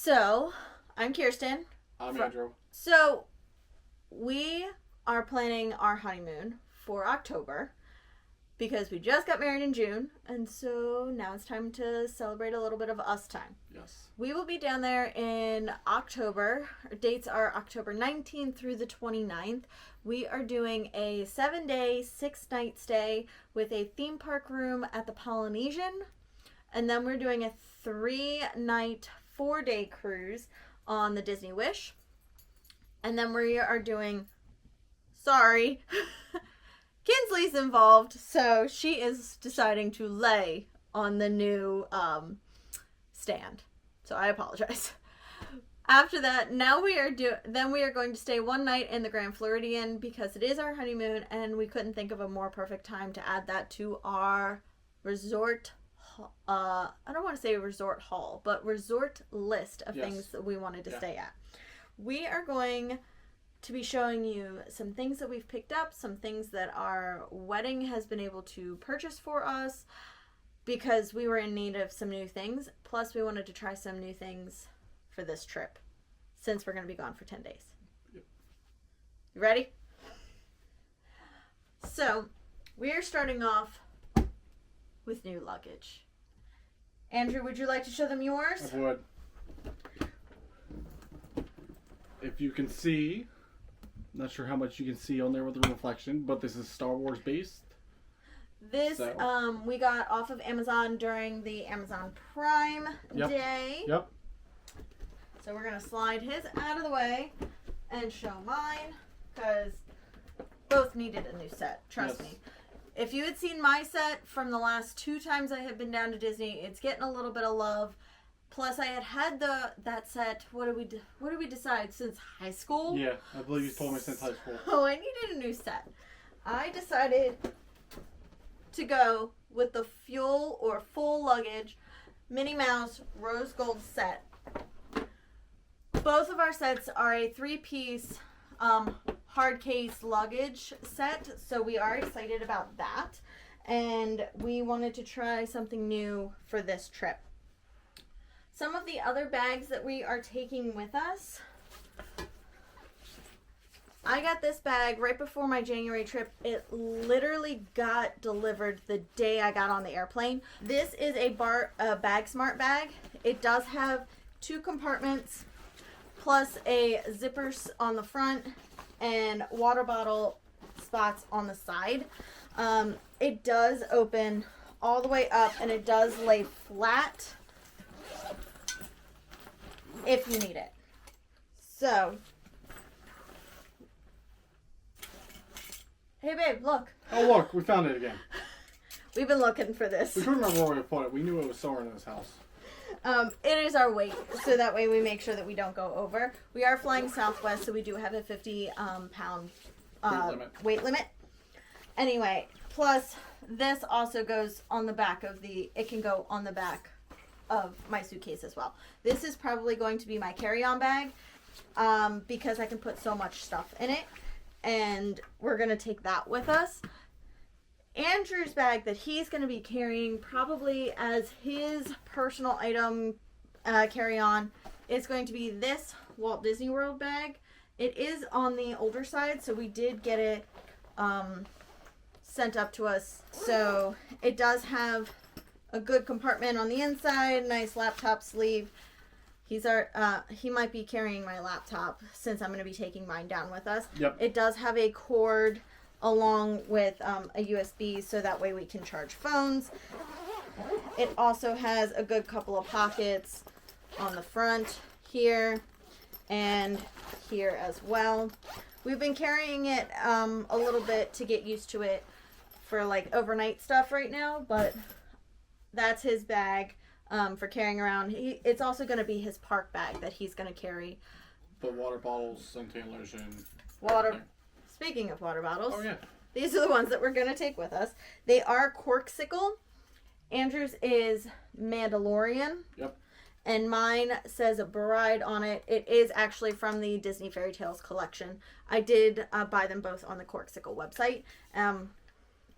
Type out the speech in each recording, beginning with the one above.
So, I'm Kirsten. I'm Andrew. So, we are planning our honeymoon for October because we just got married in June, and so now it's time to celebrate a little bit of us time. Yes. We will be down there in October. Our dates are October 19th through the 29th. We are doing a 7-day, 6-night stay with a theme park room at the Polynesian, and then we're doing a 3-night, 4-day cruise on the Disney Wish. And then we are doing, Kinsley's involved, so she is deciding to lay on the new stand. So I apologize. After that, then we are going to stay 1 night in the Grand Floridian because it is our honeymoon, and we couldn't think of a more perfect time to add that to our resort. I don't want to say resort hall, but resort list of things that we wanted to stay at. We are going to be showing you some things that we've picked up, some things that our wedding has been able to purchase for us because we were in need of some new things. Plus, we wanted to try some new things for this trip since we're going to be gone for 10 days. Yep. You ready? So, we are starting off with new luggage. Andrew, would you like to show them yours? I would. If you can see, not sure how much you can see on there with the reflection, but this is Star Wars based. This we got off of Amazon during the Amazon Prime Day. Yep. So we're going to slide his out of the way and show mine because both needed a new set. Trust me. If you had seen my set from the last 2 times I have been down to Disney, it's getting a little bit of love. Plus, I had that set. What did we decide since high school? Yeah, I believe you told me since high school. Oh, I needed a new set. I decided to go with the fuel or full luggage Minnie Mouse Rose Gold set. Both of our sets are a 3-piece hard case luggage set, so we are excited about that, and we wanted to try something new for this trip. Some of the other bags that we are taking with us, I got this bag right before my January trip. It literally got delivered the day I got on the airplane. This is a Bag Smart bag. It does have 2 compartments plus a zipper on the front and water bottle spots on the side. It does open all the way up, and it does lay flat if you need it. So, hey babe, look. Oh look, we found it again. We've been looking for this. We couldn't remember where we put it. We knew it was somewhere in this house. It is our weight, so that way we make sure that we don't go over. We are flying Southwest, so we do have a 50 pound weight limit. Anyway, plus this also goes on the back of it can go on the back of my suitcase as well. This is probably going to be my carry-on bag because I can put so much stuff in it, and we're going to take that with us. Andrew's bag that he's going to be carrying probably as his personal item carry-on is going to be this Walt Disney World bag. It is on the older side, so we did get it sent up to us. So it does have a good compartment on the inside, nice laptop sleeve. He might be carrying my laptop since I'm going to be taking mine down with us. Yep. It does have a cord along with a USB, so that way we can charge phones. It also has a good couple of pockets on the front here and here as well. We've been carrying it a little bit to get used to it for like overnight stuff right now, but that's his bag for carrying around. It's also going to be his park bag that he's going to carry. The water bottles, suntan lotion. Speaking of water bottles, these are the ones that we're going to take with us. They are Corksicle. Andrew's is Mandalorian. Yep. And mine says Bride on it. It is actually from the Disney Fairy Tales collection. I did buy them both on the Corksicle website.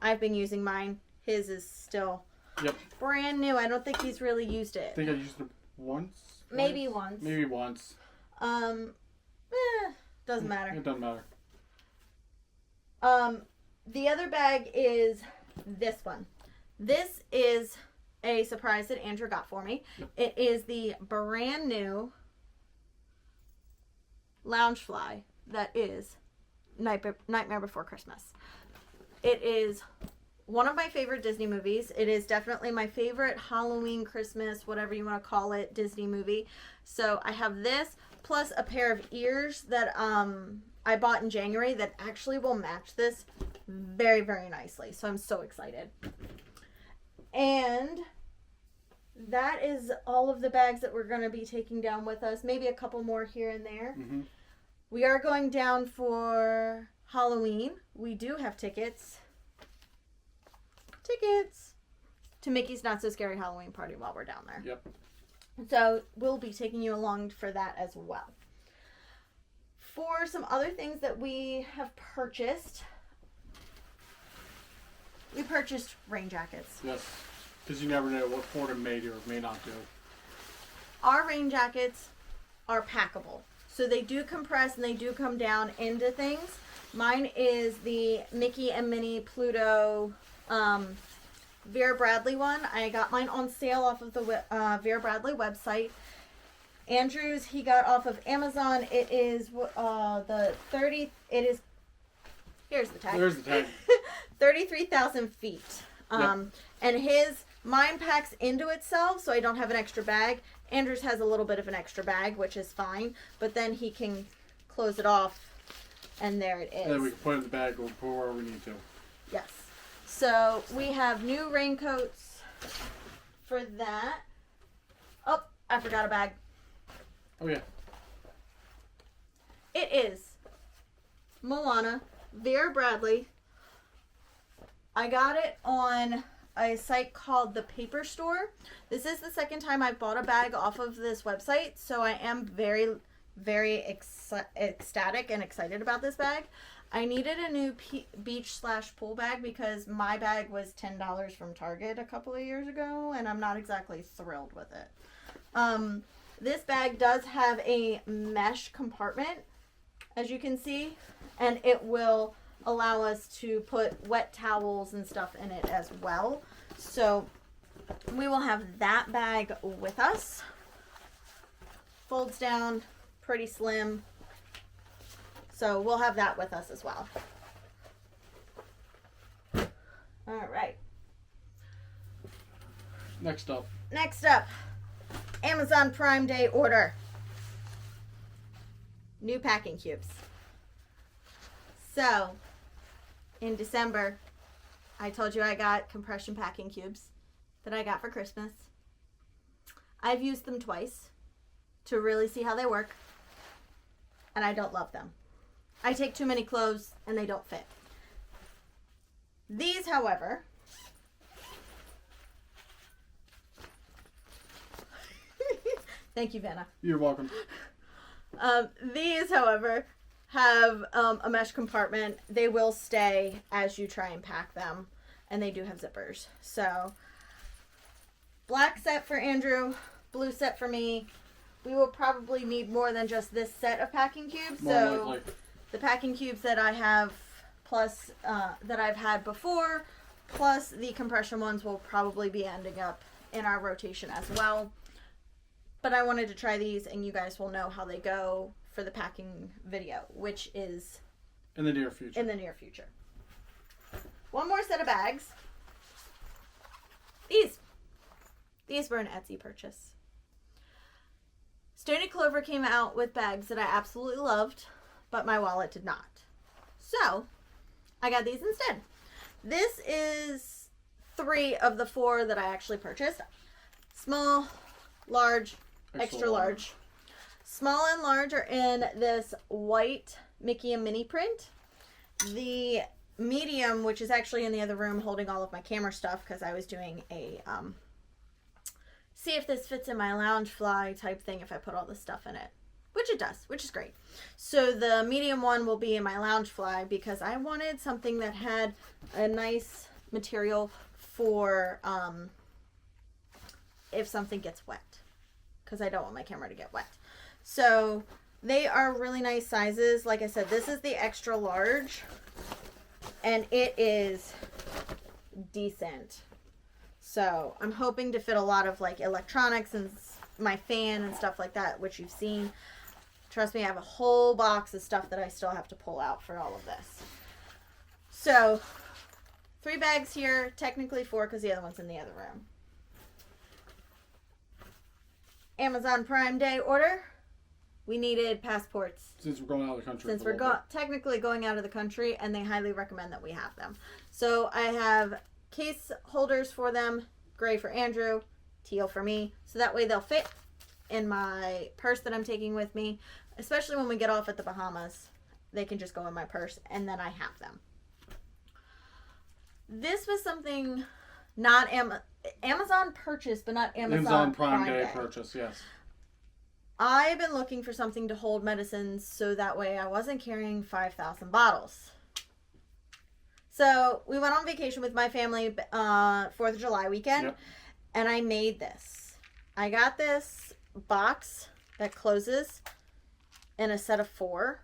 I've been using mine. His is still Yep. brand new. I don't think he's really used it. I think I used it once. Maybe once. Maybe once. Doesn't matter. It doesn't matter. The other bag is this one. This is a surprise that Andrew got for me. Yep. It is the brand new Loungefly that is Nightmare Before Christmas. It is one of my favorite Disney movies. It is definitely my favorite Halloween, Christmas, whatever you want to call it, Disney movie. So I have this plus a pair of ears that I bought in January that actually will match this very, very nicely. So I'm so excited. And that is all of the bags that we're going to be taking down with us. Maybe a couple more here and there. Mm-hmm. We are going down for Halloween. We do have tickets to Mickey's Not So Scary Halloween Party while we're down there. Yep. So we'll be taking you along for that as well. For some other things that we have purchased, we purchased rain jackets. Yes. Because you never know what Ford may do or may not do. Our rain jackets are packable. So they do compress and they do come down into things. Mine is the Mickey and Minnie Pluto Vera Bradley one. I got mine on sale off of the Vera Bradley website. Andrew's he got off of Amazon. It is here's the tag. There's the tag. 33,000 feet. Yep. And mine packs into itself, so I don't have an extra bag. Andrew's has a little bit of an extra bag, which is fine. But then he can close it off, and there it is. And then we can put it in the bag or pour wherever we need to. Yes. So we have new raincoats for that. Oh, I forgot a bag. Oh, yeah. It is Moana, Vera Bradley. I got it on a site called The Paper Store. This is the second time I've bought a bag off of this website, so I am very, very ecstatic and excited about this bag. I needed a new beach/pool bag because my bag was $10 from Target a couple of years ago, and I'm not exactly thrilled with it. This bag does have a mesh compartment, as you can see, and it will allow us to put wet towels and stuff in it as well. So we will have that bag with us. Folds down, pretty slim. So we'll have that with us as well. All right. Next up, Amazon Prime Day order. New packing cubes. So, in December, I told you I got compression packing cubes that I got for Christmas. I've used them twice to really see how they work, and I don't love them. I take too many clothes and they don't fit. These, however, thank you, Vanna. you're welcome. These, however, have a mesh compartment. They will stay as you try and pack them, and they do have zippers. So, black set for Andrew, blue set for me. We will probably need more than just this set of packing cubes. More likely. The packing cubes that I have, plus that I've had before, plus the compression ones will probably be ending up in our rotation as well. But I wanted to try these, and you guys will know how they go for the packing video, which is in the near future. One more set of bags. These were an Etsy purchase. Stony Clover came out with bags that I absolutely loved, but my wallet did not. So, I got these instead. This is 3 of the 4 that I actually purchased. Small, large, extra large. Small and large are in this white Mickey and Minnie print. The medium, which is actually in the other room holding all of my camera stuff because I was doing a see if this fits in my Loungefly type thing if I put all this stuff in it. Which it does, which is great. So the medium one will be in my Loungefly because I wanted something that had a nice material for if something gets wet. because I don't want my camera to get wet. So they are really nice sizes. Like I said, this is the extra large, and it is decent. So I'm hoping to fit a lot of like electronics and my fan and stuff like that, which you've seen. Trust me, I have a whole box of stuff that I still have to pull out for all of this. So 3 bags here, technically 4 because the other one's in the other room. Amazon Prime Day order. We needed passports. Since we're going out of the country. Since we're technically going out of the country, and they highly recommend that we have them. So I have case holders for them, gray for Andrew, teal for me, so that way they'll fit in my purse that I'm taking with me, especially when we get off at the Bahamas. They can just go in my purse, and then I have them. This was something not Amazon purchase, but not Amazon Prime Day purchase, yes. I've been looking for something to hold medicines so that way I wasn't carrying 5,000 bottles. So we went on vacation with my family 4th of July weekend, yep. And I made this. I got this box that closes in a set of 4,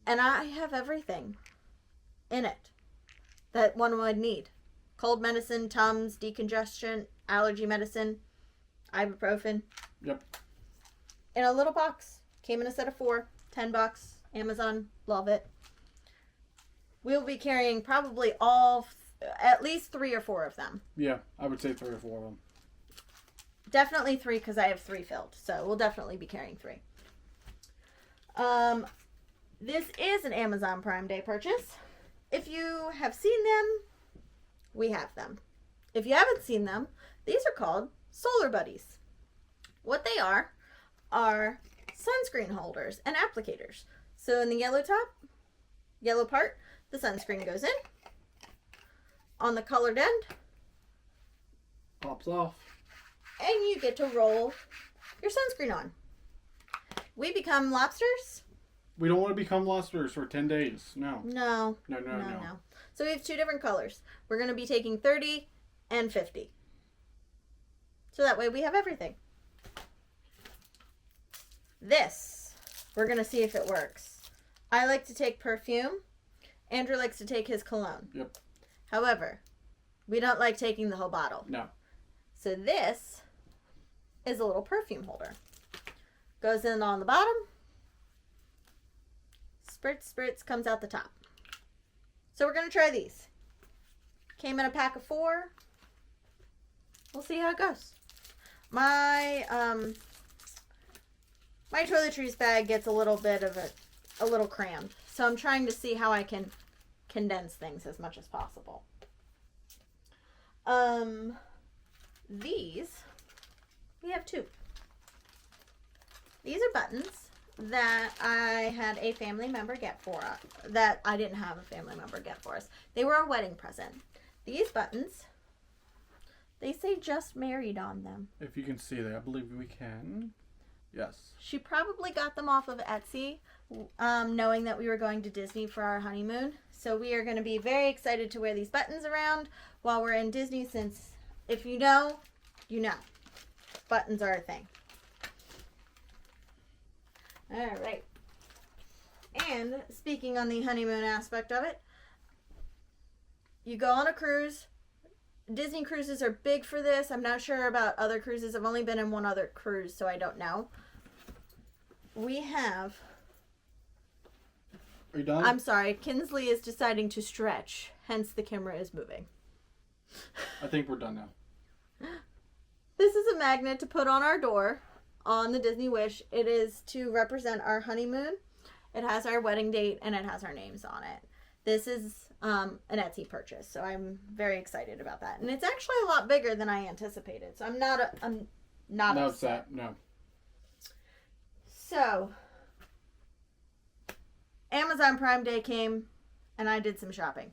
and I have everything in it that one would need. Cold medicine, Tums, decongestion, allergy medicine, ibuprofen. Yep. In a little box. Came in a set of 4, $10. Amazon, love it. We'll be carrying probably at least 3 or 4 of them. Yeah, I would say 3 or 4 of them. Definitely 3 because I have 3 filled. So we'll definitely be carrying 3. This is an Amazon Prime Day purchase. If you have seen them, we have them. If you haven't seen them, these are called Solar Buddies. What they are sunscreen holders and applicators. So in the yellow part, the sunscreen goes in. On the colored end, pops off. And you get to roll your sunscreen on. We become lobsters. We don't want to become lobsters for 10 days. No. No. So we have 2 different colors. We're going to be taking 30 and 50. So that way we have everything. This, we're going to see if it works. I like to take perfume. Andrew likes to take his cologne. Yep. However, we don't like taking the whole bottle. No. So this is a little perfume holder. Goes in on the bottom. Spritz, comes out the top. So we're going to try these. Came in a pack of 4. We'll see how it goes. My toiletries bag gets a little bit of a little crammed. So I'm trying to see how I can condense things as much as possible. These, we have 2. These are buttons that I had a family member get for us, that I didn't have a family member get for us. They were a wedding present. These buttons, they say just married on them. If you can see that, I believe we can. Yes. She probably got them off of Etsy, knowing that we were going to Disney for our honeymoon. So we are going to be very excited to wear these buttons around while we're in Disney, since if you know, you know. Buttons are a thing. All right. And speaking on the honeymoon aspect of it, you go on a cruise. Disney cruises are big for this. I'm not sure about other cruises. I've only been in one other cruise, so I don't know. We have... Are you done? I'm sorry. Kinsley is deciding to stretch. Hence, the camera is moving. I think we're done now. This is a magnet to put on our door on the Disney Wish. It is to represent our honeymoon. It has our wedding date and it has our names on it. This is an Etsy purchase, so I'm very excited about that. And it's actually a lot bigger than I anticipated, so I'm not upset. No. So, Amazon Prime Day came, and I did some shopping.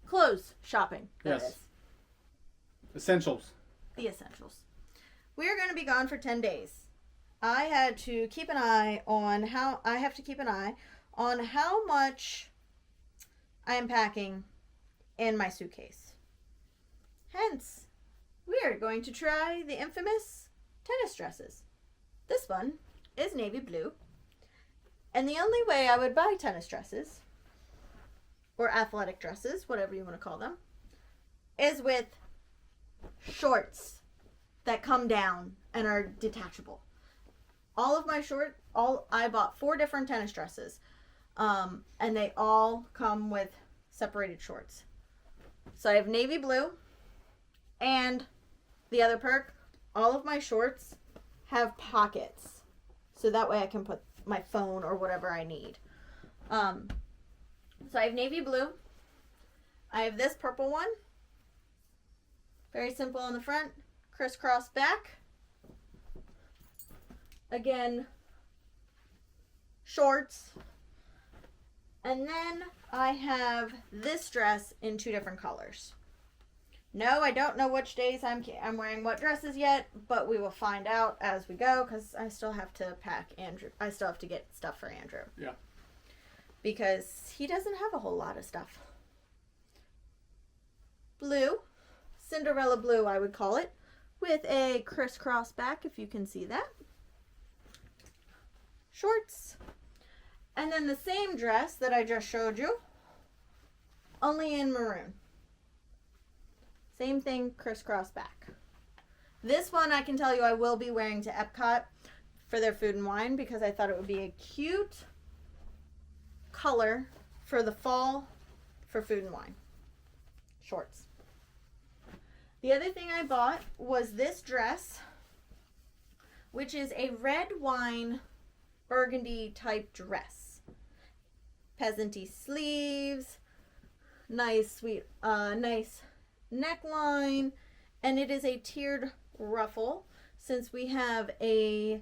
Clothes shopping. Yes. Essentials. The essentials. We are going to be gone for 10 days. I have to keep an eye on how much I am packing in my suitcase. Hence, we are going to try the infamous tennis dresses. This one is navy blue. And the only way I would buy tennis dresses, or athletic dresses, whatever you want to call them, is with shorts that come down and are detachable. I bought 4 different tennis dresses, and they all come with separated shorts. So I have navy blue, and the other perk, all of my shorts have pockets, so that way I can put my phone or whatever I need. So I have navy blue. I have this purple one. Very simple on the front, crisscross back. Again, shorts. And then I have this dress in 2 different colors. No, I don't know which days I'm wearing what dresses yet, but we will find out as we go, because I still have to pack Andrew. I still have to get stuff for Andrew. Yeah. Because he doesn't have a whole lot of stuff. Blue. Cinderella blue, I would call it. With a crisscross back, if you can see that. Shorts. And then the same dress that I just showed you, only in maroon. Same thing, crisscross back. This one I can tell you I will be wearing to Epcot for their food and wine, because I thought it would be a cute color for the fall for food and wine. Shorts. The other thing I bought was this dress, which is a red wine burgundy type dress. Peasanty sleeves, nice neckline, and it is a tiered ruffle, since we have a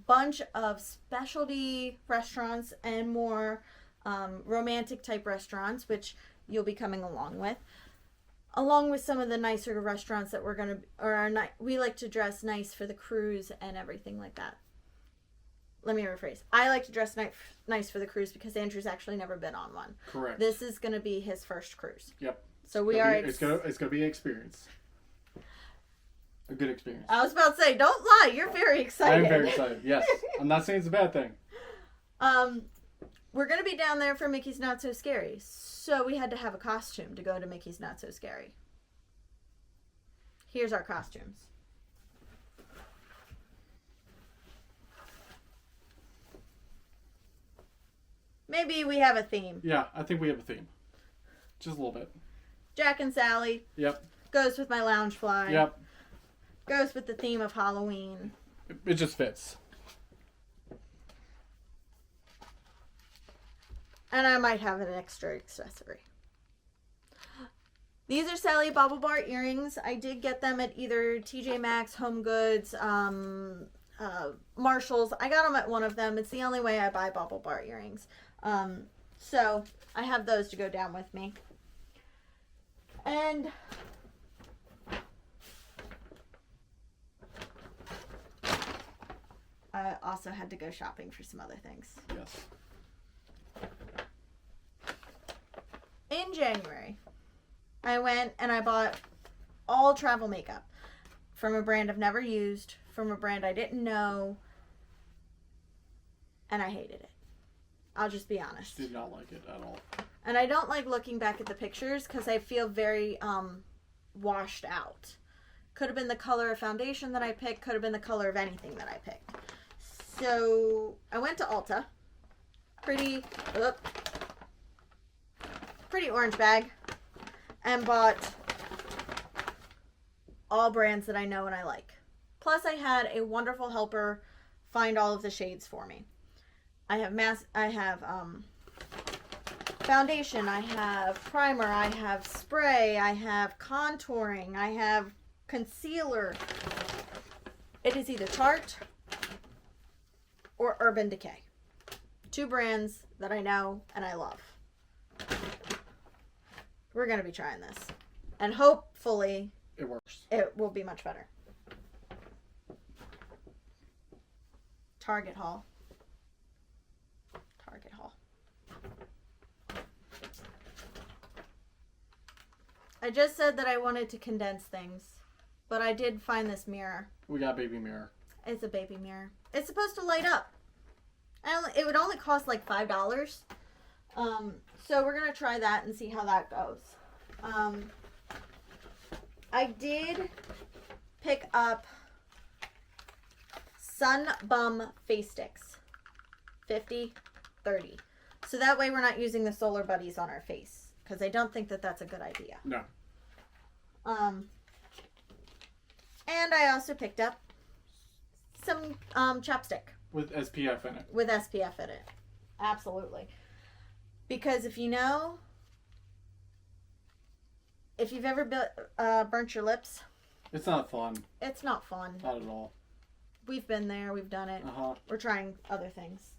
bunch of specialty restaurants and more romantic type restaurants, which you'll be coming along with some of the nicer restaurants that we like to dress nice for the cruise and everything like that. Let me rephrase. I like to dress nice for the cruise because Andrew's actually never been on one. Correct. This is going to be his first cruise. Yep. So it's gonna be an experience. A good experience. I was about to say, don't lie. You're very excited. I am very excited. Yes. I'm not saying it's a bad thing. We're going to be down there for Mickey's Not So Scary. So we had to have a costume to go to Mickey's Not So Scary. Here's our costumes. Maybe we have a theme. Yeah, I think we have a theme. Just a little bit. Jack and Sally. Yep. Goes with my lounge fly. Yep. Goes with the theme of Halloween. It just fits. And I might have an extra accessory. These are Sally Bobble Bar earrings. I did get them at either TJ Maxx, Home Goods, Marshalls. I got them at one of them. It's the only way I buy Bobble Bar earrings. So I have those to go down with me. And I also had to go shopping for some other things. Yes. In January, I went and I bought all travel makeup from a brand I've never used, from a brand I didn't know, and I hated it. I'll just be honest. Did not like it at all. And I don't like looking back at the pictures because I feel very washed out. Could have been the color of foundation that I picked, could have been the color of anything that I picked. So I went to Ulta. Pretty orange bag, and bought all brands that I know and I like. Plus I had a wonderful helper find all of the shades for me. I have foundation, I have primer, I have spray, I have contouring, I have concealer. It is either Tarte or Urban Decay. 2 brands that I know and I love. We're going to be trying this. And hopefully it works. It will be much better. Target haul. I just said that I wanted to condense things but I did find this mirror. We got a baby mirror. It's a baby mirror. It's supposed to light up. It would only cost like $5. So we're going to try that and see how that goes. I did pick up Sun Bum face sticks. 50, 30. So that way we're not using the Solar Buddies on our face. Because I don't think that that's a good idea. No. And I also picked up some chapstick. With SPF in it. With SPF in it. Absolutely. Because if you know, if you've ever burnt your lips. It's not fun. It's not fun. Not at all. We've been there. We've done it. Uh-huh. We're trying other things.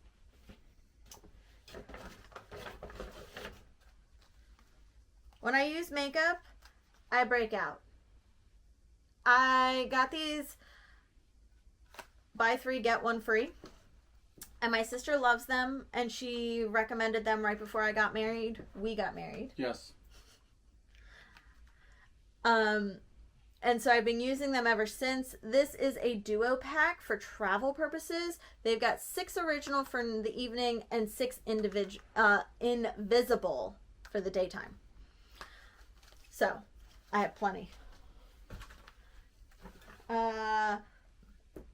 When I use makeup, I break out. I got these buy 3, get 1 free. And my sister loves them, and she recommended them right before I got married. We got married. Yes. And so I've been using them ever since. This is a duo pack for travel purposes. They've got 6 original for the evening and 6 invisible for the daytime. So, I have plenty.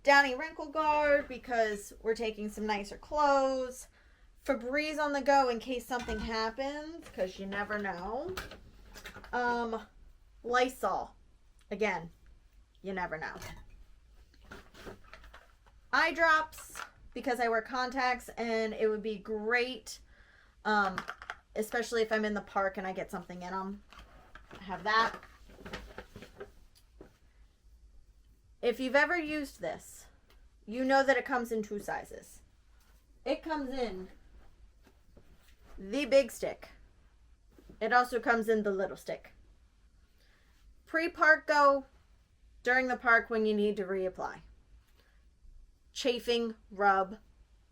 Downy Wrinkle Guard because we're taking some nicer clothes. Febreze on the go in case something happens, because you never know. Lysol. Again, you never know. Eye drops because I wear contacts and it would be great, especially if I'm in the park and I get something in them. I have that. If you've ever used this, you know that it comes in 2 sizes. It comes in the big stick. It also comes in the little stick. Pre-park go, during the park when you need to reapply. Chafing, rub,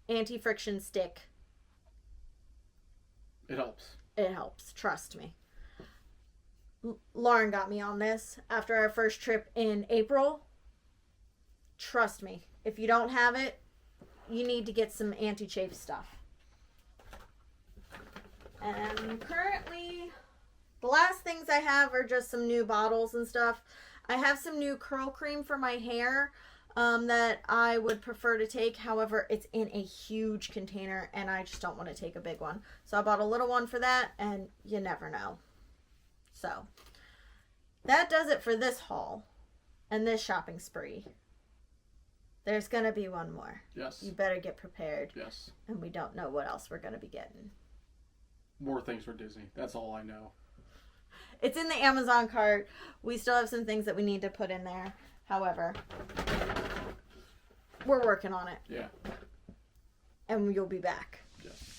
anti-friction stick. It helps. It helps, trust me. Lauren got me on this after our first trip in April. Trust me, if you don't have it, you need to get some anti-chafe stuff. And currently, the last things I have are just some new bottles and stuff. I have some new curl cream for my hair that I would prefer to take. However, it's in a huge container and I just don't want to take a big one. So I bought a little one for that, and you never know. So, that does it for this haul and this shopping spree. There's going to be one more. Yes. You better get prepared. Yes. And we don't know what else we're going to be getting. More things for Disney. That's all I know. It's in the Amazon cart. We still have some things that we need to put in there. However, we're working on it. Yeah. And you'll be back. Yes.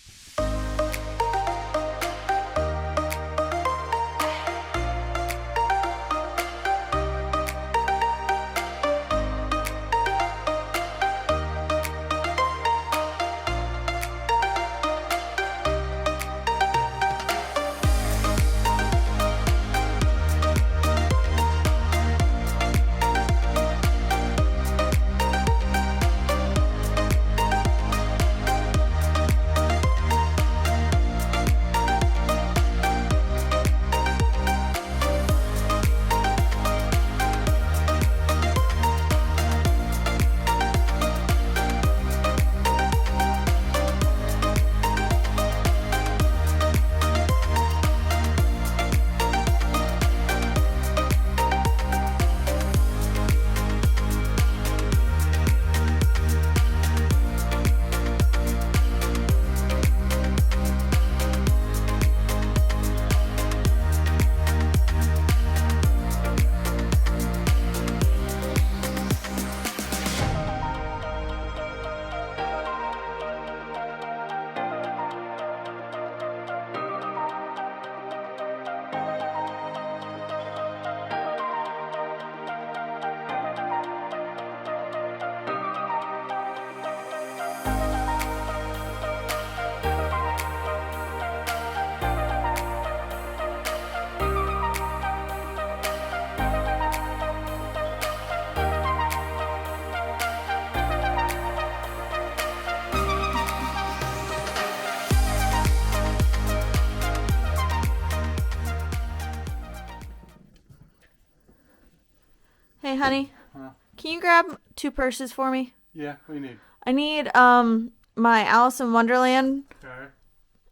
Hey, honey. Huh? Can you grab 2 purses for me? Yeah, what do you need? I need my Alice in Wonderland Okay.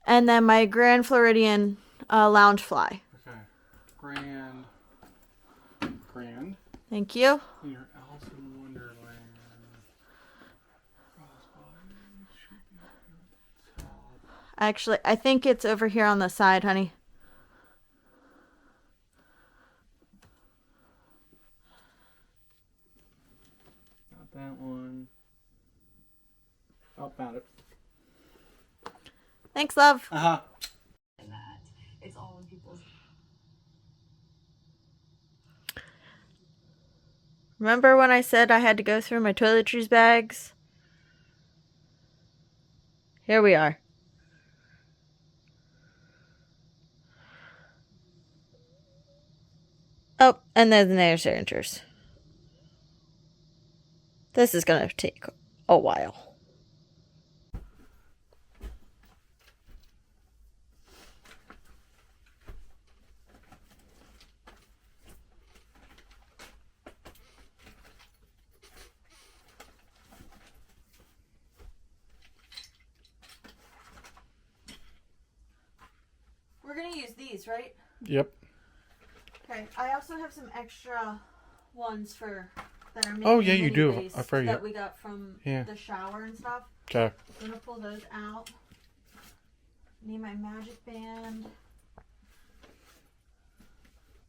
and then my Grand Floridian lounge fly. Okay. Grand. Thank you. And your Alice in Wonderland. Actually, I think it's over here on the side, honey. Not that one. Oh, found it. Thanks, love. Uh-huh. It's all in people's. Remember when I said I had to go through my toiletries bags? Here we are. Oh, and then there's signatures. This is going to take a while. We're going to use these, right? Yep. Okay, I also have some extra ones for that are Oh, yeah, you mini do. base I forget. that we got from Yeah. the shower and stuff. Okay. I'm gonna pull those out. Need my magic band.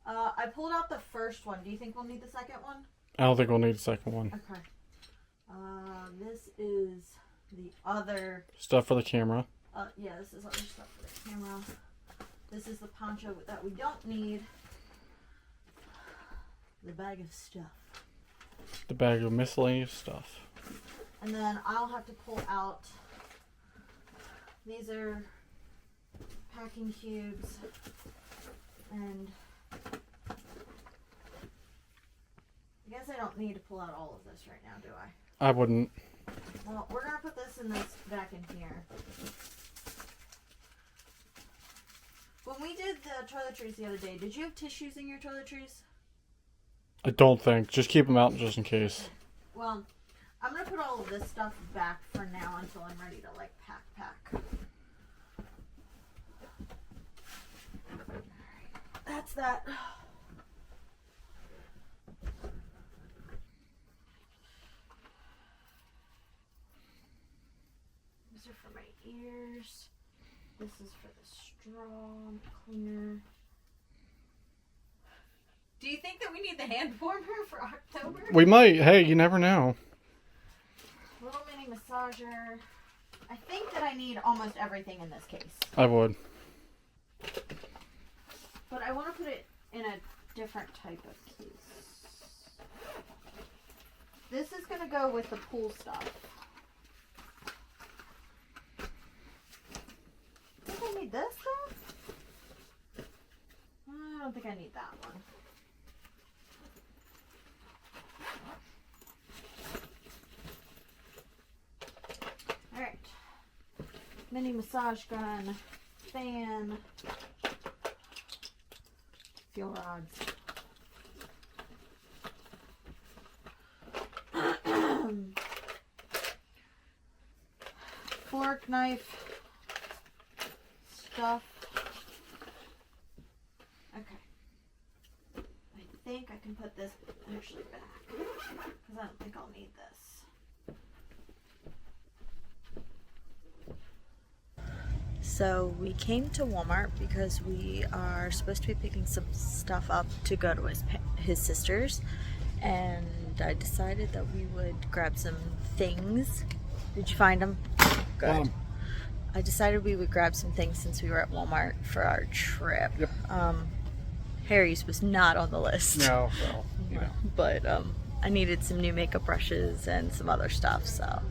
I pulled out the first one. Do you think we'll need the second one? I don't think we'll need a second one. Okay. This is the other. Stuff for the camera. Yeah, this is other stuff for the camera. This is the poncho that we don't need. The bag of stuff. The bag of miscellaneous stuff. And then I'll have to pull out. These are packing cubes. And I guess I don't need to pull out all of this right now, do I? I wouldn't. Well, we're going to put this in this back in here. When we did the toiletries the other day, did you have tissues in your toiletries? I don't think. Just keep them out just in case. Well, I'm going to put all of this stuff back for now until I'm ready to, like, pack. That's that. These are for my ears. This is for the straw cleaner. Do you think that we need the hand warmer for October? We might. Hey, you never know. Little mini massager. I think that I need almost everything in this case. I would. But I want to put it in a different type of case. This is going to go with the pool stuff. I think I need this though? I don't think I need that one. Alright. Mini massage gun, fan, fuel rods. Fork, knife, stuff. Okay. I think I can put this actually back because I don't think I'll need this. So we came to Walmart because we are supposed to be picking some stuff up to go to his sister's, and I decided that we would grab some things. Did you find them? Good. I decided we would grab some things since we were at Walmart for our trip. Yep. Harry's was not on the list. No, well, you know. But I needed some new makeup brushes and some other stuff, so.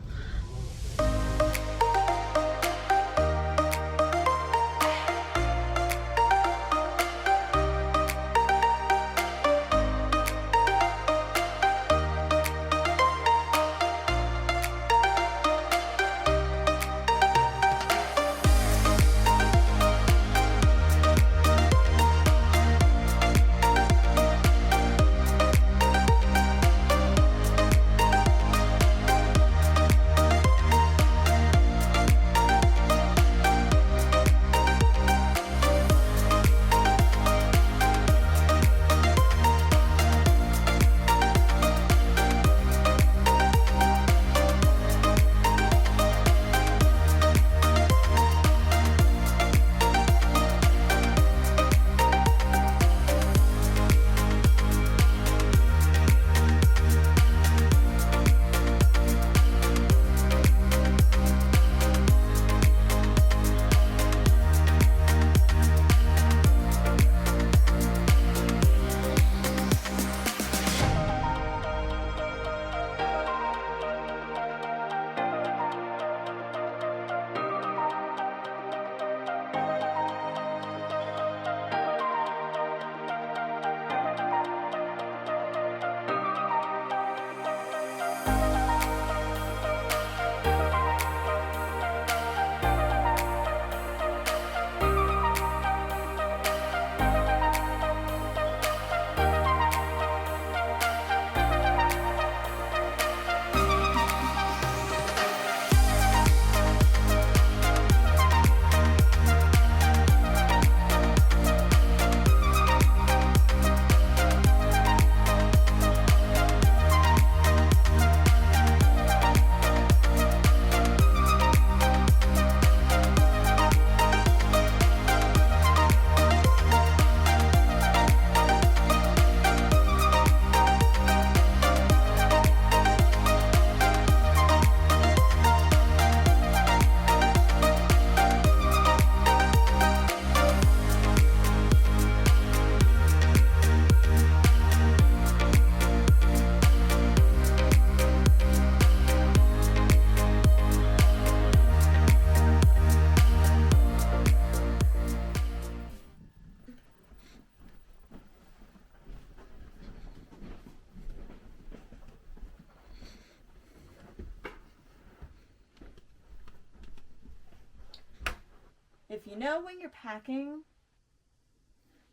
If you know when you're packing,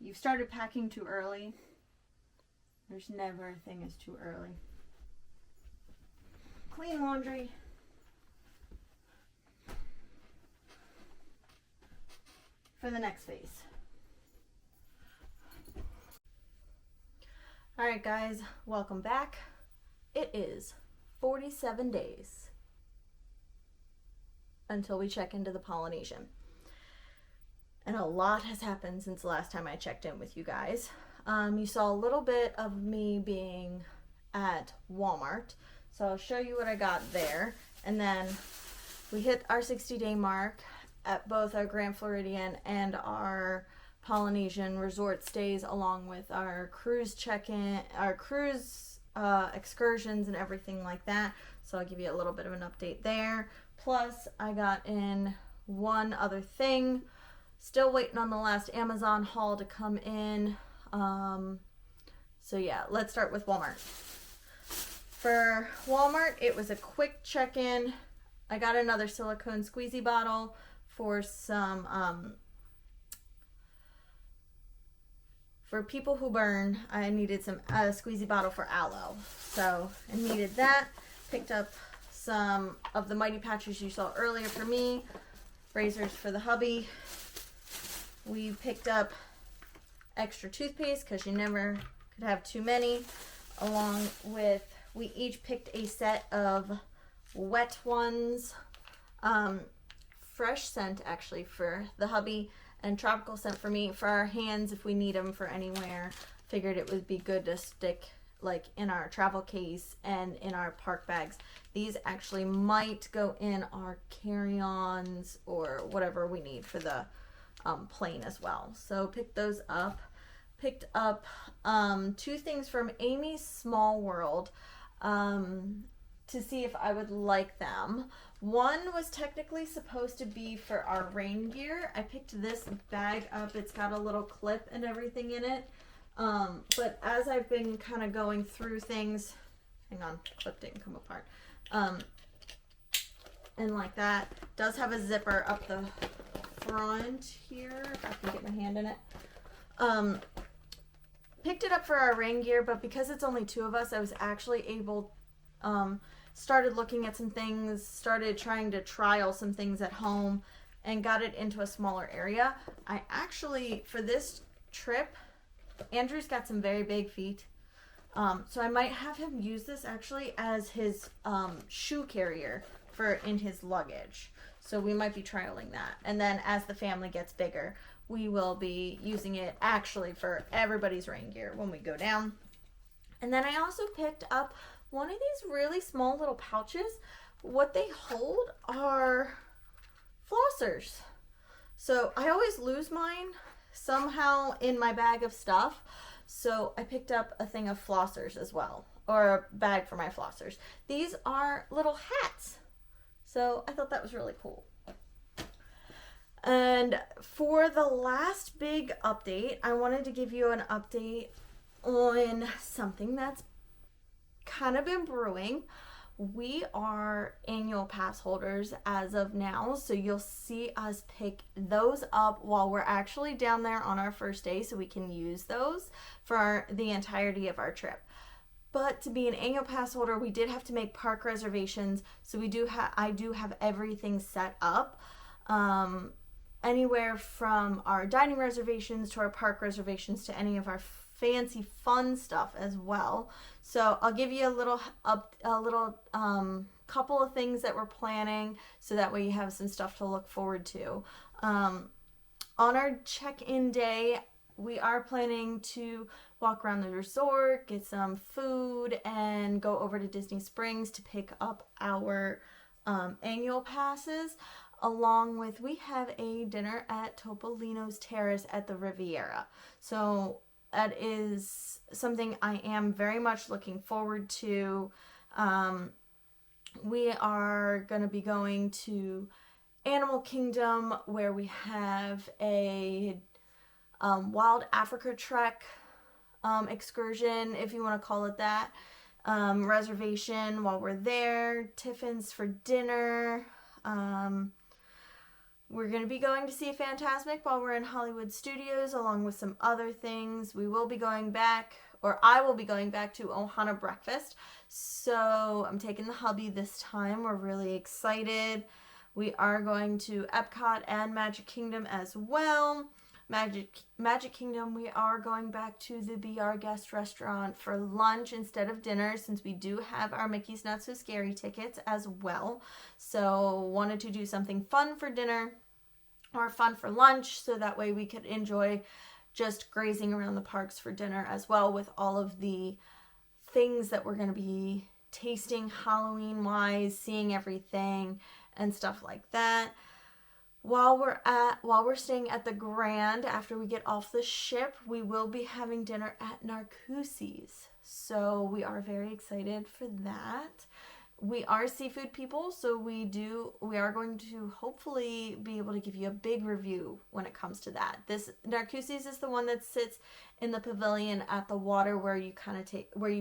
you've started packing too early, there's never a thing as too early. Clean laundry. For the next phase. Alright guys, welcome back. It is 47 days until we check into the Polynesian. And a lot has happened since the last time I checked in with you guys. You saw a little bit of me being at Walmart. So I'll show you what I got there. And then we hit our 60-day mark at both our Grand Floridian and our Polynesian resort stays, along with our cruise check-in, our cruise excursions and everything like that. So I'll give you a little bit of an update there. Plus, I got in one other thing. Still waiting on the last Amazon haul to come in. So yeah, let's start with Walmart. For Walmart, it was a quick check-in. I got another silicone squeezy bottle for some, for people who burn. I needed some squeezy bottle for aloe. So I needed that. Picked up some of the Mighty Patches you saw earlier for me. Razors for the hubby. We picked up extra toothpaste because you never could have too many. Along with, we each picked a set of wet ones. Fresh scent actually for the hubby, and tropical scent for me for our hands if we need them for anywhere. Figured it would be good to stick like in our travel case and in our park bags. These actually might go in our carry-ons or whatever we need for the plane as well. So picked those up. Picked up two things from Amy's Small World to see if I would like them. One was technically supposed to be for our rain gear. I picked this bag up. It's got a little clip and everything in it. But as I've been kind of going through things, hang on, clip didn't come apart. And like that, does have a zipper up the front here, if I can get my hand in it. Picked it up for our rain gear, but because it's only two of us, I was actually able, started looking at some things, started trying to trial some things at home, and got it into a smaller area. I actually, for this trip, Andrew's got some very big feet. So I might have him use this actually as his shoe carrier for in his luggage. So we might be trialing that. And then as the family gets bigger, we will be using it actually for everybody's rain gear when we go down. And then I also picked up one of these really small little pouches. What they hold are flossers. So I always lose mine somehow in my bag of stuff. So I picked up a thing of flossers as well, or a bag for my flossers. These are little hats. So I thought that was really cool. And for the last big update, I wanted to give you an update on something that's kind of been brewing. We are annual pass holders as of now, so you'll see us pick those up while we're actually down there on our first day, so we can use those for the entirety of our trip. But to be an annual pass holder, we did have to make park reservations, so I do have everything set up. Anywhere from our dining reservations to our park reservations to any of our fancy fun stuff as well. So I'll give you a little couple of things that we're planning, so that way you have some stuff to look forward to. On our check-in day, we are planning to walk around the resort, get some food, and go over to Disney Springs to pick up our annual passes. Along with, we have a dinner at Topolino's Terrace at the Riviera. So that is something I am very much looking forward to. We are going to be going to Animal Kingdom, where we have a Wild Africa Trek excursion, if you want to call it that, reservation while we're there. Tiffin's for dinner. We're going to be going to see Fantasmic while we're in Hollywood Studios, along with some other things. We will be going back, or I will be going back to Ohana Breakfast. So I'm taking the hubby this time. We're really excited. We are going to Epcot and Magic Kingdom as well. Magic Kingdom, we are going back to the Be Our Guest restaurant for lunch instead of dinner, since we do have our Mickey's Not So Scary tickets as well. So wanted to do something fun for dinner or fun for lunch, so that way we could enjoy just grazing around the parks for dinner as well, with all of the things that we're going to be tasting Halloween wise, seeing everything and stuff like that. While we're staying at the Grand, after we get off the ship, we will be having dinner at Narcoossee's. So we are very excited for that. We are seafood people, so we are going to hopefully be able to give you a big review when it comes to that. This Narcoossee's is the one that sits in the pavilion at the water, where you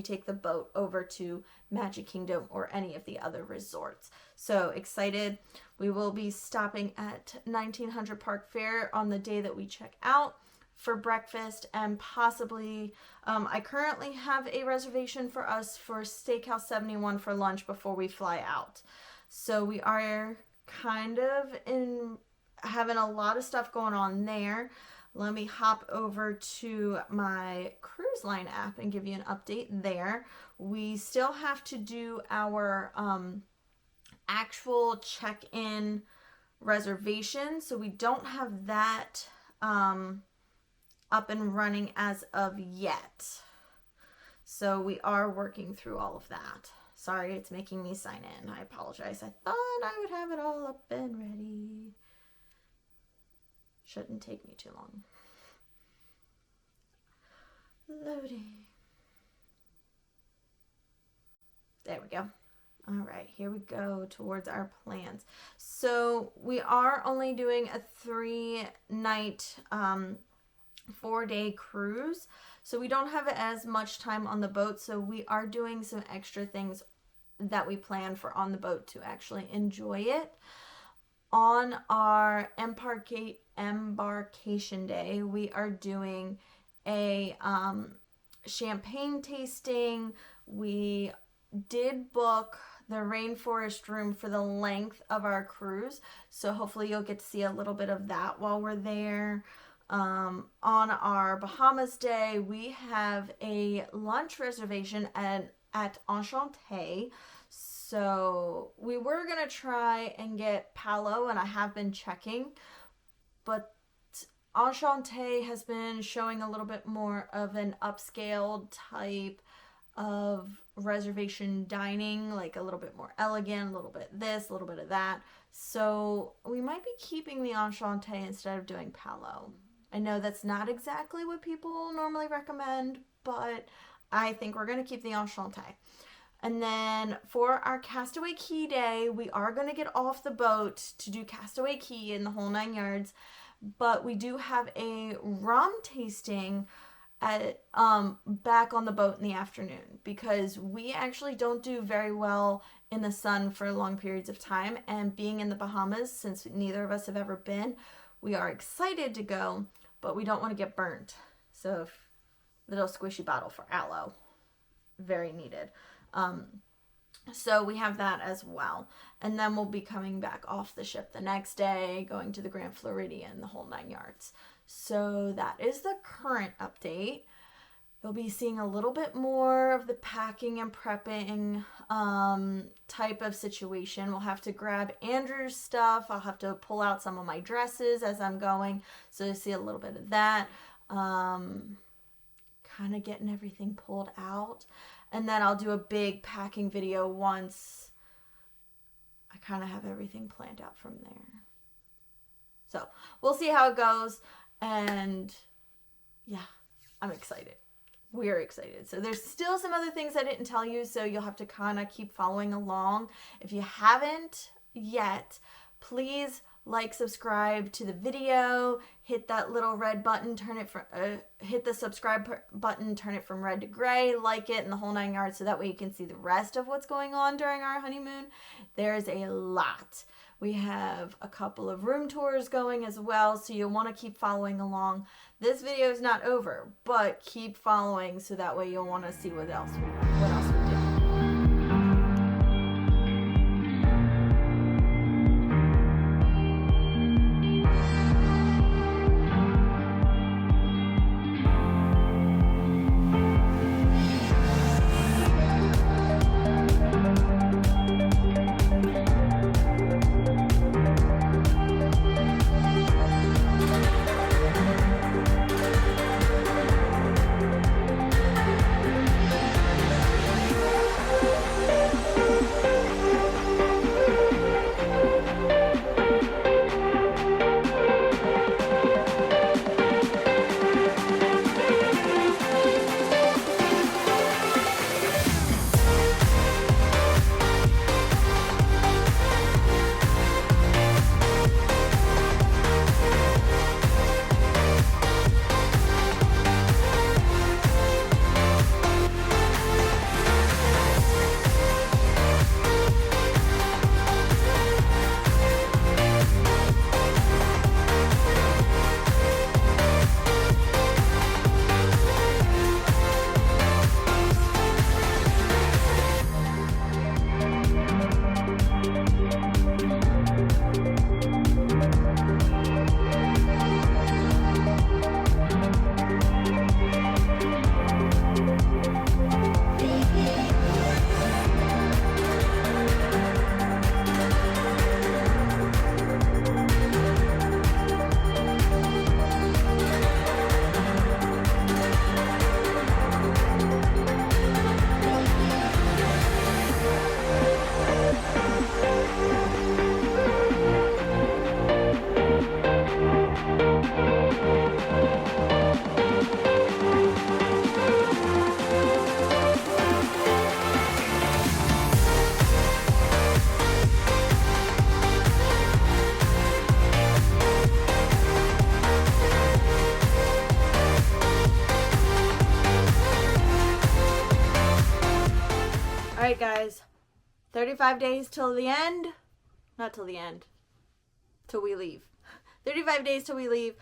take the boat over to Magic Kingdom or any of the other resorts. So excited. We will be stopping at 1900 Park Fair on the day that we check out for breakfast, and possibly I currently have a reservation for us for Steakhouse 71 for lunch before we fly out. So we are kind of having a lot of stuff going on there. Let me hop over to my cruise line app and give you an update there. We still have to do our actual check-in reservation, so we don't have that up and running as of yet. So we are working through all of that. Sorry, it's making me sign in. I apologize. I thought I would have it all up and ready. Shouldn't take me too long. Loading. There we go. All right, here we go towards our plans. So we are only doing a 3-night 4-day cruise, so we don't have as much time on the boat, so we are doing some extra things that we plan for on the boat to actually enjoy it. On our embarkation day, we are doing a champagne tasting. We did book the rainforest room for the length of our cruise, so hopefully you'll get to see a little bit of that while we're there. On our Bahamas day, we have a lunch reservation at Enchanté. So we were going to try and get Palo, and I have been checking, but Enchanté has been showing a little bit more of an upscaled type of reservation dining, like a little bit more elegant, a little bit this, a little bit of that. So we might be keeping the Enchanté instead of doing Palo. I know that's not exactly what people normally recommend, but I think we're going to keep the Enchanté. And then for our Castaway Cay day, we are going to get off the boat to do Castaway Cay in the whole 9 yards, but we do have a rum tasting at back on the boat in the afternoon, because we actually don't do very well in the sun for long periods of time, and being in the Bahamas, since neither of us have ever been, we are excited to go, but we don't want to get burnt. So little squishy bottle for aloe, very needed. So we have that as well. And then we'll be coming back off the ship the next day, going to the Grand Floridian, the whole 9 yards. So that is the current update. You'll be seeing a little bit more of the packing and prepping type of situation. We'll have to grab Andrew's stuff. I'll have to pull out some of my dresses as I'm going. So you'll see a little bit of that. Kind of getting everything pulled out. And then I'll do a big packing video once I kind of have everything planned out from there. So we'll see how it goes. And yeah, I'm excited. We're excited. So there's still some other things I didn't tell you, so you'll have to kind of keep following along. If you haven't yet, please like, subscribe to the video, hit that little red button, hit the subscribe button, turn it from red to gray, like it, and the whole 9 yards, so that way you can see the rest of what's going on during our honeymoon. There's a lot. We have a couple of room tours going as well, so you'll want to keep following along. This video is not over, but keep following so that way you'll want to see what else we do. Alright guys, 35 days till the end. Not till the end. Till we leave. 35 days till we leave.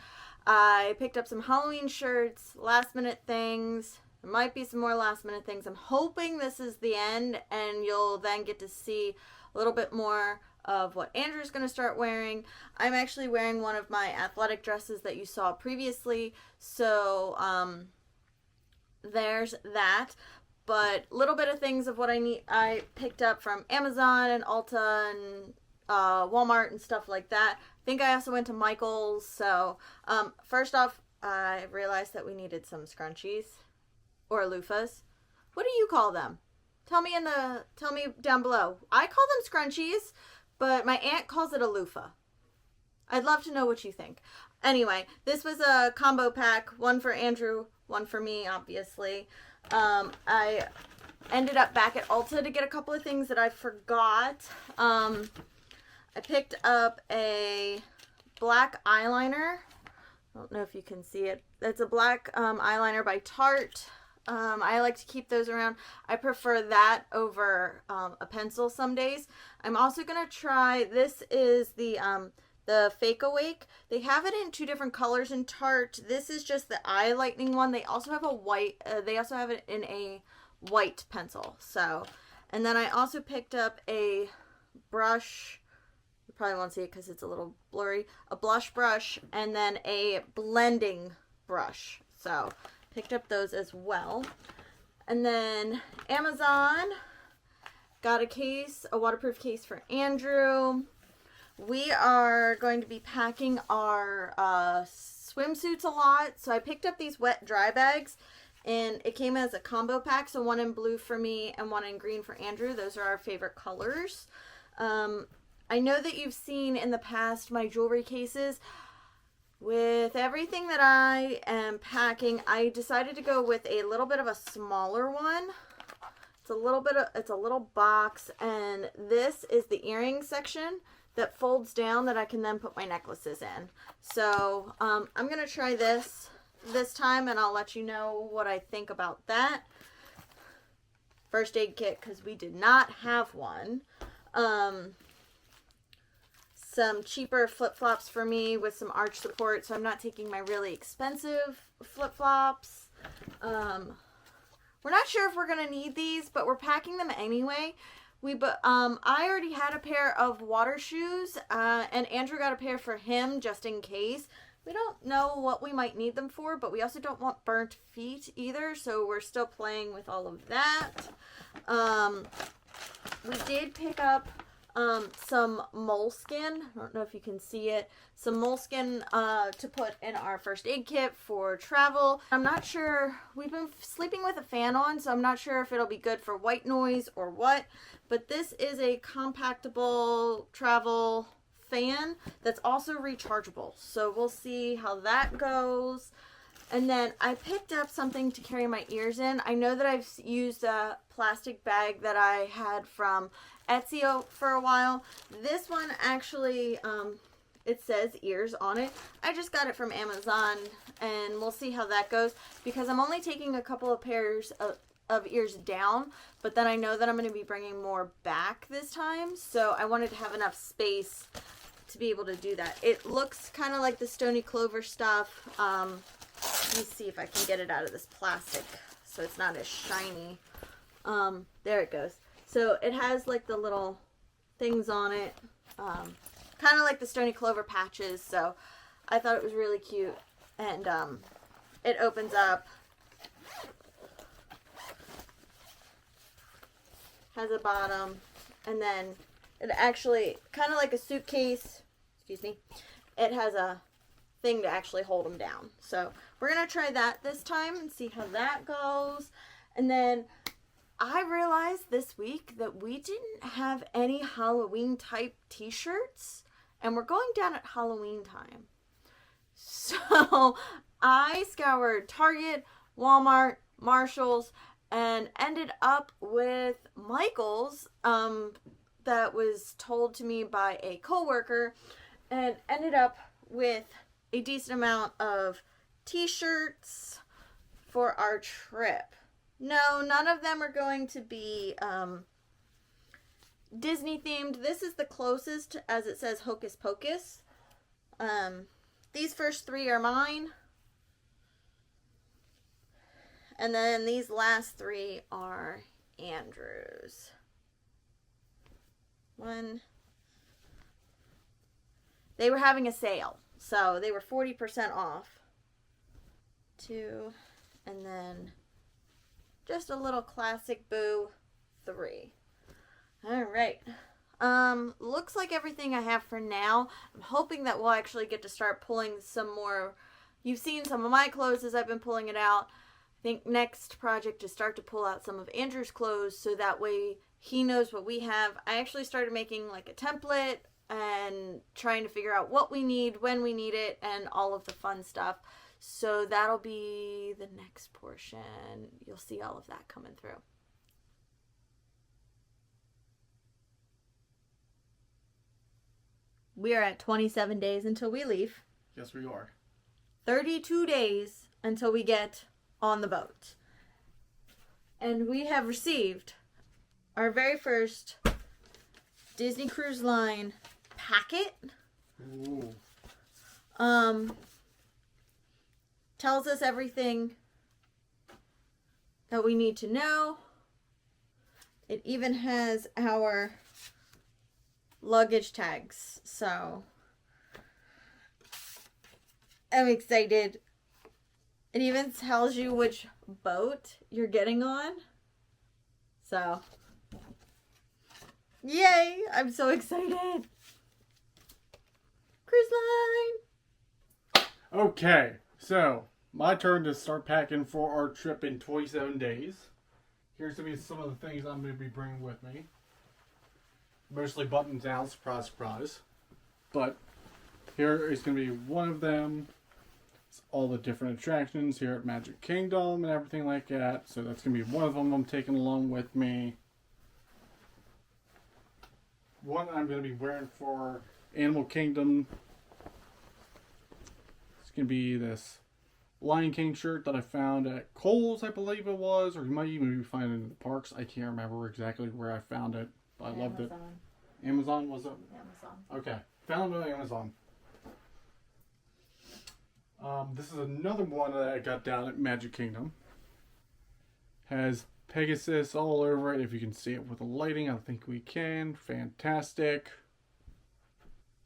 I picked up some Halloween shirts, last minute things. There might be some more last minute things. I'm hoping this is the end and you'll then get to see a little bit more of what Andrew's going to start wearing. I'm actually wearing one of my athletic dresses that you saw previously. So, there's that. But little bit of things of what I picked up from Amazon and Ulta and Walmart and stuff like that. I think I also went to Michael's. So first off, I realized that we needed some scrunchies or loofahs. What do you call them? Tell me down below. I call them scrunchies, but my aunt calls it a loofah. I'd love to know what you think. Anyway, this was a combo pack, one for Andrew, one for me, obviously. I ended up back at Ulta to get a couple of things that I forgot. I picked up a black eyeliner. I don't know if you can see it. It's a black eyeliner by Tarte. I like to keep those around. I prefer that over a pencil some days. I'm also going to try, this is the Fake Awake. They have it in two different colors in Tarte. This is just the eye lightening one. They also have a white, they also have it in a white pencil. So, and then I also picked up a brush. You probably won't see it because it's a little blurry. A blush brush and then a blending brush. So, picked up those as well. And then Amazon, got a case, a waterproof case for Andrew. We are going to be packing our swimsuits a lot. So I picked up these wet dry bags and it came as a combo pack. So one in blue for me and one in green for Andrew. Those are our favorite colors. I know that you've seen in the past my jewelry cases. With everything that I am packing, I decided to go with a little bit of a smaller one. It's a little box, and this is the earring section that folds down that I can then put my necklaces in. So I'm going to try this time, and I'll let you know what I think about that. First aid kit, because we did not have one. some cheaper flip-flops for me with some arch support, so I'm not taking my really expensive flip-flops. We're not sure if we're going to need these, but we're packing them anyway. I already had a pair of water shoes, and Andrew got a pair for him just in case. We don't know what we might need them for, but we also don't want burnt feet either, so we're still playing with all of that. We did pick up some moleskin. I don't know if you can see it. Some moleskin to put in our first aid kit for travel. I'm not sure. We've been sleeping with a fan on, so I'm not sure if it'll be good for white noise or what. But this is a compactable travel fan that's also rechargeable. So we'll see how that goes. And then I picked up something to carry my ears in. I know that I've used a plastic bag that I had from Etsy for a while. This one actually, it says ears on it. I just got it from Amazon, and we'll see how that goes because I'm only taking a couple of pairs of ears down, but then I know that I'm going to be bringing more back this time, so I wanted to have enough space to be able to do that. It looks kind of like the Stony Clover stuff. Let me see if I can get it out of this plastic so it's not as shiny. There it goes. So it has like the little things on it, kind of like the Stony Clover patches. So I thought it was really cute, and it opens up, has a bottom, and then it actually, kind of like a suitcase, excuse me, it has a thing to actually hold them down. So we're going to try that this time and see how that goes. And then I realized this week that we didn't have any Halloween type t-shirts, and we're going down at Halloween time. So I scoured Target, Walmart, Marshall's, and ended up with Michael's, that was told to me by a coworker, and ended up with a decent amount of t-shirts for our trip. No, none of them are going to be Disney themed. This is the closest, as it says Hocus Pocus. These first three are mine. And then these last three are Andrew's. One. They were having a sale, so they were 40% off. Two. And then just a little classic boo. 3. Alright. Looks like everything I have for now. I'm hoping that we'll actually get to start pulling some more. You've seen some of my clothes as I've been pulling it out. I think next project is start to pull out some of Andrew's clothes so that way he knows what we have. I actually started making like a template and trying to figure out what we need, when we need it, and all of the fun stuff. So that'll be the next portion. You'll see all of that coming through. We are at 27 days until we leave. Yes, we are. 32 days until we get on the boat. And we have received our very first Disney Cruise Line packet. Ooh. Tells us everything that we need to know. It even has our luggage tags, so I'm excited. It even tells you which boat you're getting on, so yay, I'm so excited. Cruise line. Okay, so my turn to start packing for our trip in 27 days. Here's to be some of the things I'm going to be bringing with me. Mostly buttons down, surprise, surprise. But here is going to be one of them. It's all the different attractions here at Magic Kingdom and everything like that. So that's going to be one of them I'm taking along with me. One I'm going to be wearing for Animal Kingdom. It's going to be this Lion King shirt that I found at Kohl's, I believe it was. Or you might even be finding it in the parks. I can't remember exactly where I found it. But I loved it. Amazon, was it? Amazon. Okay. Found it on Amazon. This is another one that I got down at Magic Kingdom. Has Pegasus all over it. If you can see it with the lighting, I think we can. Fantastic.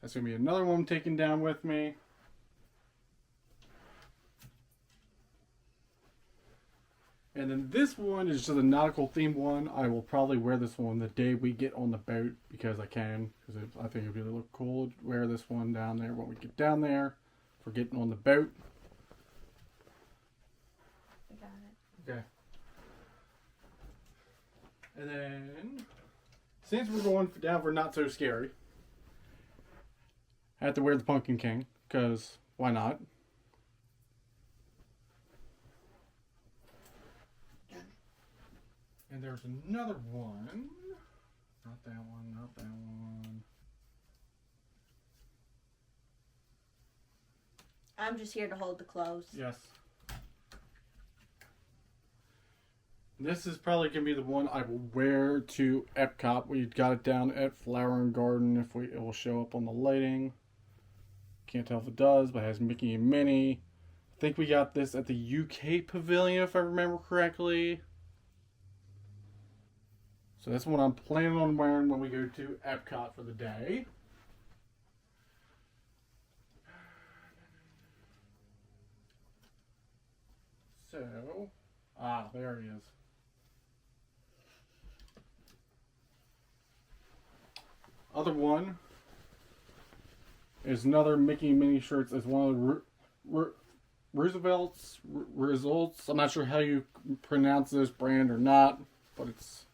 That's going to be another one I'm taking down with me. And then this one is just a nautical themed one. I will probably wear this one the day we get on the boat because I can. Because I think it would really look cool to wear this one down there when we get down there for getting on the boat. I got it. Okay. And then, since we're going down for Not So Scary, I have to wear the Pumpkin King, because why not? And there's another one. Not that one, not that one. I'm just here to hold the clothes. Yes. This is probably going to be the one I will wear to Epcot. We got it down at Flower and Garden. It will show up on the lighting. Can't tell if it does, but it has Mickey and Minnie. I think we got this at the UK Pavilion, if I remember correctly. So that's what I'm planning on wearing when we go to Epcot for the day. So, there he is. Other one is another Mickey and Minnie shirts. It's one of the Roosevelt's results. I'm not sure how you pronounce this brand or not, but it's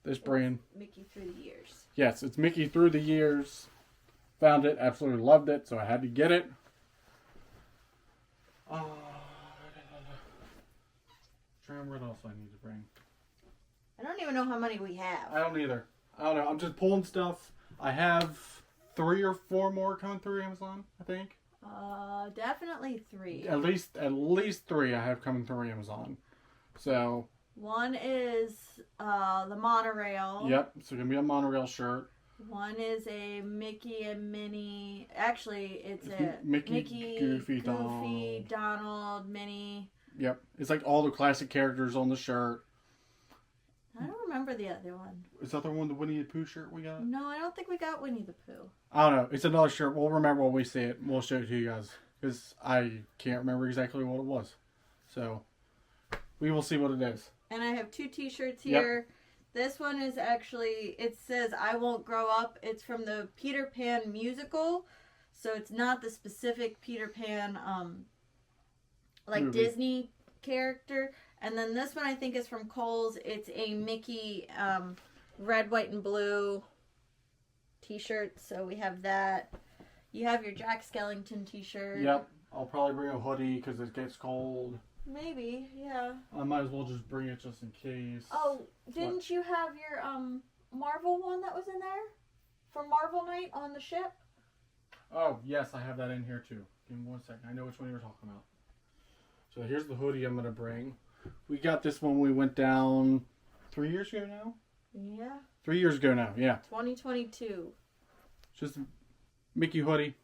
this brand. Mickey through the years. Yes, it's Mickey through the years. Found it, absolutely loved it, so I had to get it. Trying what else I need to bring. I don't even know how many we have. I don't either. I don't know. I'm just pulling stuff. I have 3 or 4 more coming through Amazon, I think. Definitely 3. At least 3 I have coming through Amazon. So. One is the monorail. Yep. So gonna be a monorail shirt. One is a Mickey and Minnie. Actually, it's a Mickey, Goofy, Donald, Minnie. Yep. It's like all the classic characters on the shirt. I don't remember the other one. Is that the one, the Winnie the Pooh shirt we got? No, I don't think we got Winnie the Pooh. I don't know. It's another shirt. We'll remember when we see it. We'll show it to you guys. Because I can't remember exactly what it was. So, we will see what it is. And I have 2 t-shirts here. Yep. This one is actually, it says, I Won't Grow Up. It's from the Peter Pan musical. So, it's not the specific Peter Pan, like movie. Disney character. And then this one I think is from Kohl's. It's a Mickey red, white, and blue t-shirt. So we have that. You have your Jack Skellington t-shirt. Yep. I'll probably bring a hoodie because it gets cold. Maybe, yeah. I might as well just bring it just in case. Oh, didn't you have your Marvel one that was in there? For Marvel Night on the ship? Oh, yes, I have that in here too. Give me 1 second. I know which one you were talking about. So here's the hoodie I'm going to bring. We got this when we went down 3 years ago now? Yeah. 3 years ago now, yeah. 2022. Just a Mickey hoodie.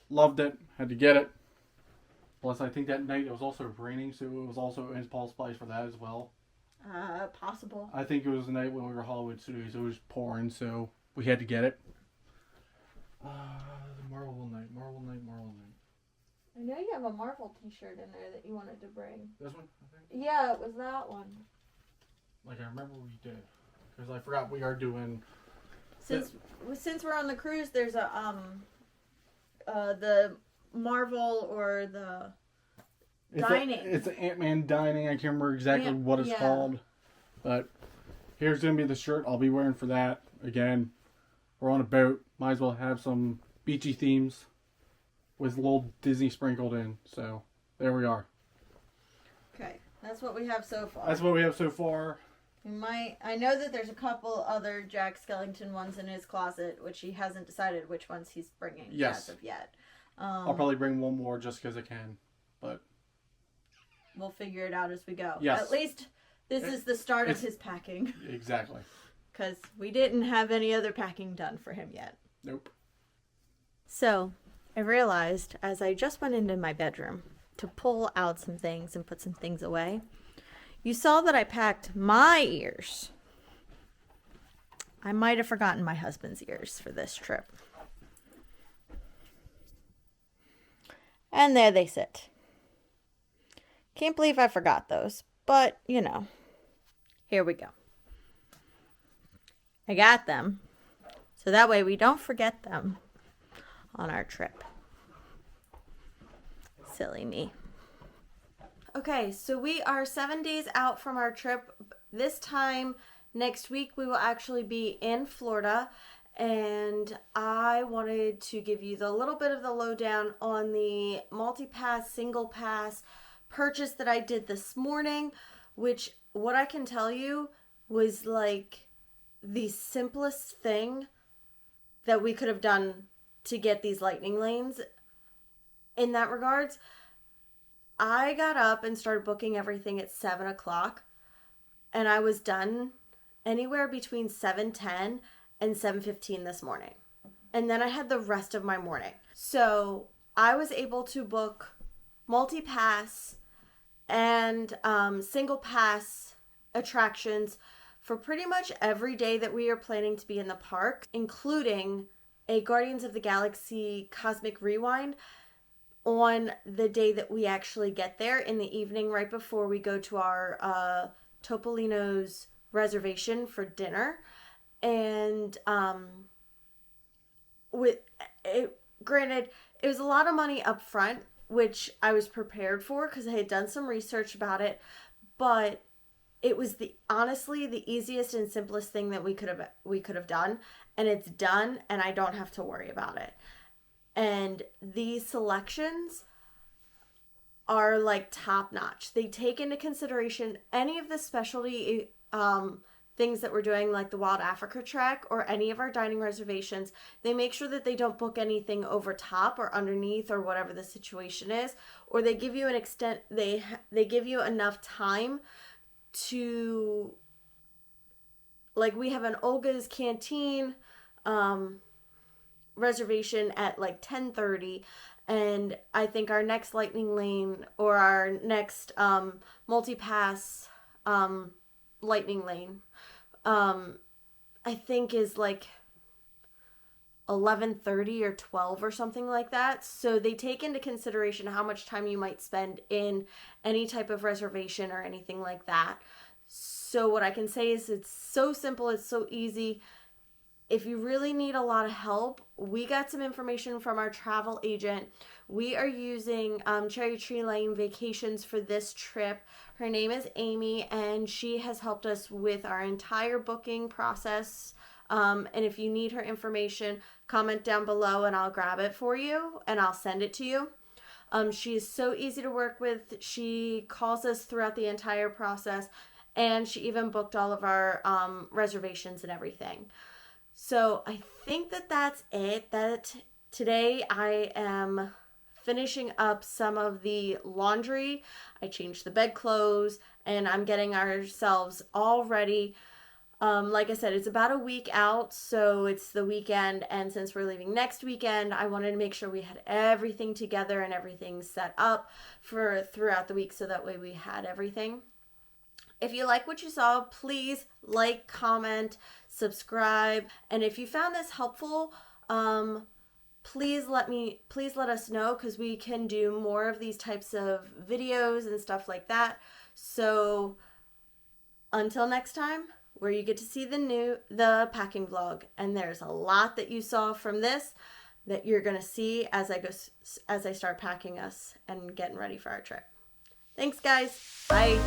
Loved it. Had to get it. Plus, I think that night it was also raining, so it was also impulse buys for that as well. Possible. I think it was the night when we were at Hollywood Studios. It was pouring, so we had to get it. Marvel Night. I know you have a Marvel t-shirt in there that you wanted to bring. This one, I think? Yeah, it was that one. Like, I remember we did. Because I forgot we are doing... Since we're on the cruise, there's a, the Marvel or the dining. It's an Ant-Man dining. I can't remember exactly what it's called. But here's going to be the shirt I'll be wearing for that. Again, we're on a boat. Might as well have some beachy themes with a little Disney sprinkled in. So, there we are. Okay, that's what we have so far. That's what we have so far. I know that there's a couple other Jack Skellington ones in his closet, which he hasn't decided which ones he's bringing as of yet. I'll probably bring one more just because I can, but we'll figure it out as we go. Yes. At least this is the start of his packing. Exactly. Because we didn't have any other packing done for him yet. Nope. So I realized as I just went into my bedroom to pull out some things and put some things away, you saw that I packed my ears. I might have forgotten my husband's ears for this trip. And there they sit. Can't believe I forgot those, but you know, here we go. I got them, so that way we don't forget them on our trip. Silly me. Okay, so we are 7 days out from our trip. This time next week we will actually be in Florida, and I wanted to give you the little bit of the lowdown on the multi-pass, single pass purchase that I did this morning, which what I can tell you was like the simplest thing that we could have done to get these lightning lanes in that regards. I got up and started booking everything at 7 o'clock, and I was done anywhere between 7:10 and 7:15 this morning. And then I had the rest of my morning. So I was able to book multi-pass and single pass attractions for pretty much every day that we are planning to be in the park, including a Guardians of the Galaxy Cosmic Rewind on the day that we actually get there in the evening, right before we go to our Topolino's reservation for dinner. And with it, granted, it was a lot of money up front, which I was prepared for because I had done some research about it, but it was honestly the easiest and simplest thing that we could have done, and it's done, and I don't have to worry about it. And these selections are like top notch. They take into consideration any of the specialty things that we're doing, like the Wild Africa trek or any of our dining reservations. They make sure that they don't book anything over top or underneath or whatever the situation is, or they give you they give you enough time to, like, we have an Olga's Canteen reservation at like 10:30, and I think our next lightning lane or our next multi-pass lightning lane I think is like 11:30 or 12 or something like that. So they take into consideration how much time you might spend in any type of reservation or anything like that. So what I can say is it's so simple, it's so easy. If you really need a lot of help, we got some information from our travel agent. We are using Cherry Tree Lane Vacations for this trip. Her name is Amy, and she has helped us with our entire booking process. And if you need her information, comment down below and I'll grab it for you and I'll send it to you. She is so easy to work with. She calls us throughout the entire process, and she even booked all of our reservations and everything. So I think that's it. That today I am finishing up some of the laundry. I changed the bedclothes and I'm getting ourselves all ready. Like I said, it's about a week out, so it's the weekend, and since we're leaving next weekend, I wanted to make sure we had everything together and everything set up for throughout the week, so that way we had everything. If you like what you saw, please like, comment, subscribe, and if you found this helpful, please let us know, because we can do more of these types of videos and stuff like that. So until next time, where you get to see the packing vlog, and there's a lot that you saw from this that you're gonna see as I start packing us and getting ready for our trip. Thanks, guys. Bye.